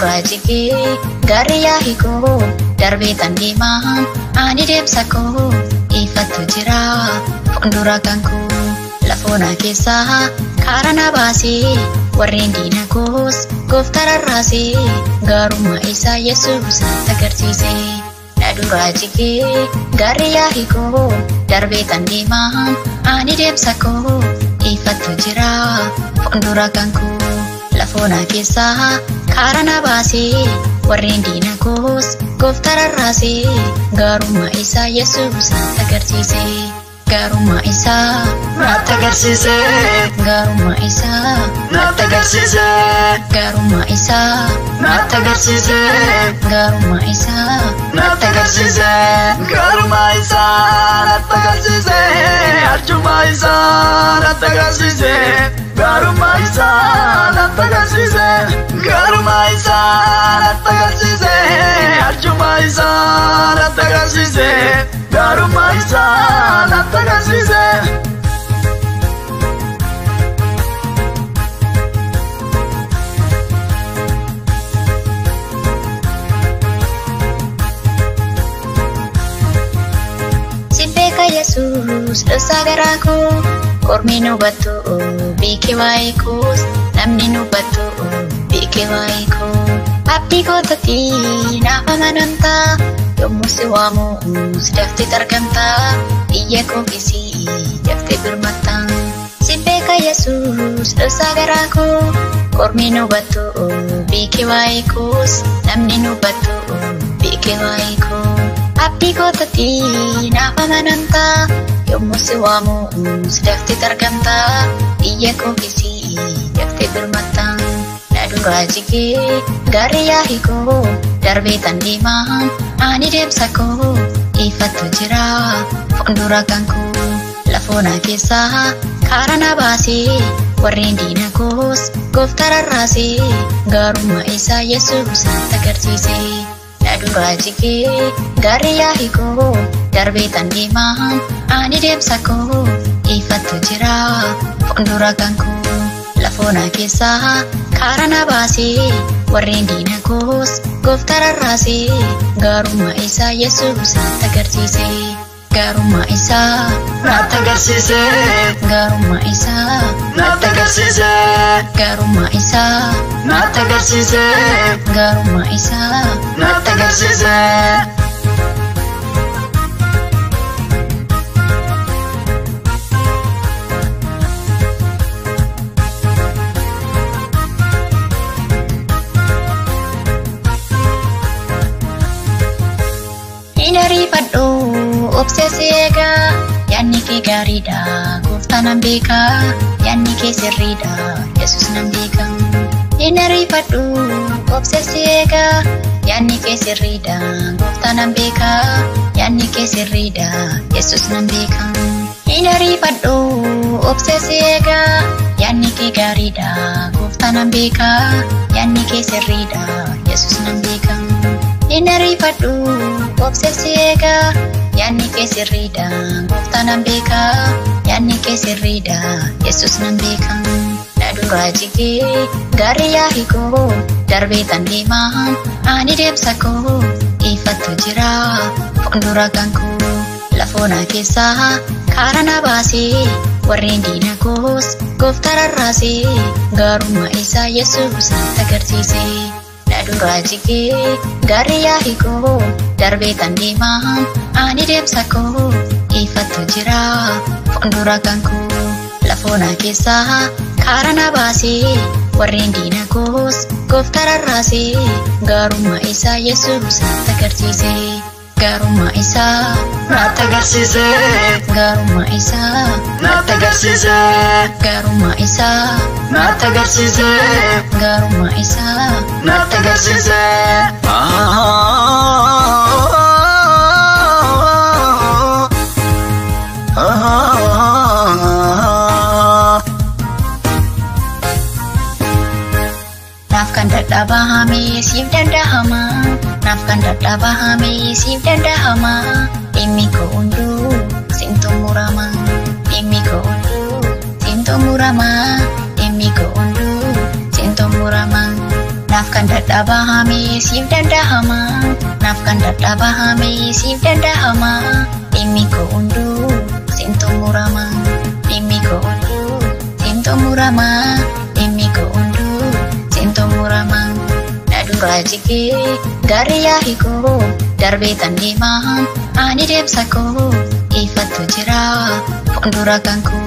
dura jigee garri yaa'ii koo darbee tan deemaan ani deemsa koo ifattu jira fuuldura kan koo lafoona keessaa karaa na baasee warreen diina koos gooftaa rarraasee gaarummaa isaa Yesuus natti agarsiise. Na dura jigee garri yaa'ii koo darbee tan deemaan ani deemsa koo ifattu jira fuuldura kan koo lafoona keessaa karaa na baasee warreen diina koos gooftaa rarraasee gaarummaa isaa Yesuus natti agarsiise. Gaarummaa isaa natti agarsiise. Gaarummaa isaa natti agarsiise. Gaarummaa isaa natti agarsiise. Gaarummaa isaa natti agarsiise. Gaarummaa isaa natti agarsiise. Arjummaa isaa natti agarsiise. Gaarummaa isaa natti agarsiise. Gaarummaa isaa natti agarsiise. Arjummaa isaa natti agarsiise. Gaarummaa isaa natti agarsiise. Simbeeka Yesuus dhoosaa garaa koo kormi nu battu beekee waa'ee koos namni nu battu beekee waa'ee koo abdii kootatti naaf amanamtaa yommuu si waamus daftee argamtaa biyya koo keessi daftee birmattaa. Simbeeka Yesuus dhoosaa garaa koo kormi nu battu beekee waa'ee koos namni nu battu beekee waa'ee koo abdii kootatti naaf amanamtaa yommuu si waamus daftee argamtaa biyya koo keessi daftee birmattaa. Na dura jigee garri yaa'ii koo darbee tan deemaan ani deemsa koo ifattu jira fuuldura kan koo lafoona keessaa karaa na baasee warreen diina koos gooftaa rarraasee gaarummaa isaa Yesuus natti agarsiise. Na dura jigee garri yaa'ii koo darbee tan deemaan ani deemsa koo ifattu jira fuuldura kan koo lafoona keessaa karaa na baasee warreen diina koos gooftaa rarraasee gaarummaa isaa Yesuus natti agarsiise. Gaarummaa isaa natti agarsiise. Gaarummaa isaa natti agarsiise. Gaarummaa isaa natti agarsiise. Gaarummaa isaa natti agarsiise. Inarifadhu obsesi eegaa yaanni kee gaariidha gooftaa nan beeka yaanni kee sirriidha Yesuus nan beeka. Inarifadhu obsesi eegaa yaanni kee sirriidha gooftaa nan beeka yaanni kee sirriidha Yesuus nan beeka. Inarifadhu obsesi eegaa yaanni kee gaariidha gooftaa nan beeka yaanni kee sirriidha Yesuus nan beeka. Inarifadhu obsesi eegaa yaanni kee sirriidha gooftaa nan beeka yaanni kee sirriidha Yesuus nan beeka. Na dura jigee garri yaa'ii koo darbee tan deemaan ani deemsa koo ifattu jira fuuldura kan koo lafoona keessaa karaa na baasee warreen diina koos gooftaa rarraasee gaarummaa isaa Yesuus natti agarsiise. Na dura jigee garri yaa'ii koo darbee tan deemaan ani deemsa koo ifattu jira fuuldura kan koo lafoona keessaa karaa na baasee warreen diina koos gooftaa rarraasee gaarummaa isaa Yesuus natti agarsiise. Gaarummaa isaa natti agarsiise. Gaarummaa isaa natti agarsiise. Gaarummaa isaa natti agarsiise. Gaarummaa isaa natti agarsiise. Naaf kan dadhabame siif danda'ama. Naaf kan dadhabame siif danda'ama. Dhimmi koo hunduu siin xumurama. Dhimmi koo hunduu siin xumurama. Dhimmi koo hunduu siin xumurama. Naaf naaf kan dadhabahame siif dandahama naaf kan dadhabahame siif dandahama dhimmi koo hunduu siin xumurama dhimmi koo hunduu siin xumurama dhimmi koo hunduu siin xumurama na duraa jigee gaarii yaa'ii koo darbee tan deemaa ani deemsa koo ifattu jira fuuldura kan koo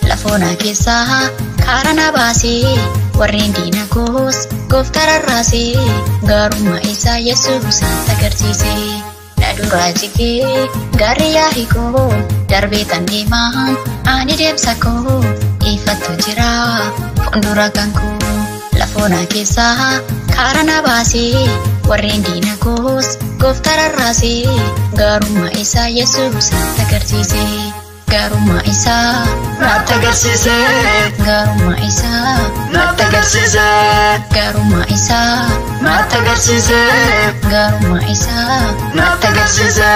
lafoona keessaa karaa na baasee warreen diina koos gooftaa rarraasee gaarummaa isaa Yesuus agarsiise na duraa jigee gaarii yaa'ii koo darbee tan deemaa ani deemsa koo ifattu jira fuuldura kan koo lafoona keessaa karaa na baasee warreen diina koos gooftaa rarraasee gaarummaa isaa Yesuus agarsiise gaarummaa isaa naatti agarsiise gaarummaa isaa naatti agarsiise gaarummaa isaa naatti agarsiise gaarummaa isaa naatti agarsiise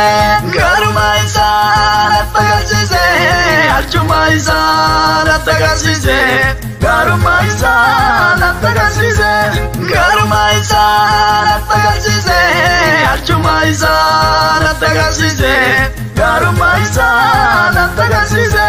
gaarummaa isaa naatti agarsiise arjummaa isaa naatti agarsiise gaarummaa isaa naatti agarsiise gaarummaa isaa naatti agarsiise arjummaa isaa naatti agarsiise gaarummaa isaa naatti agarsiise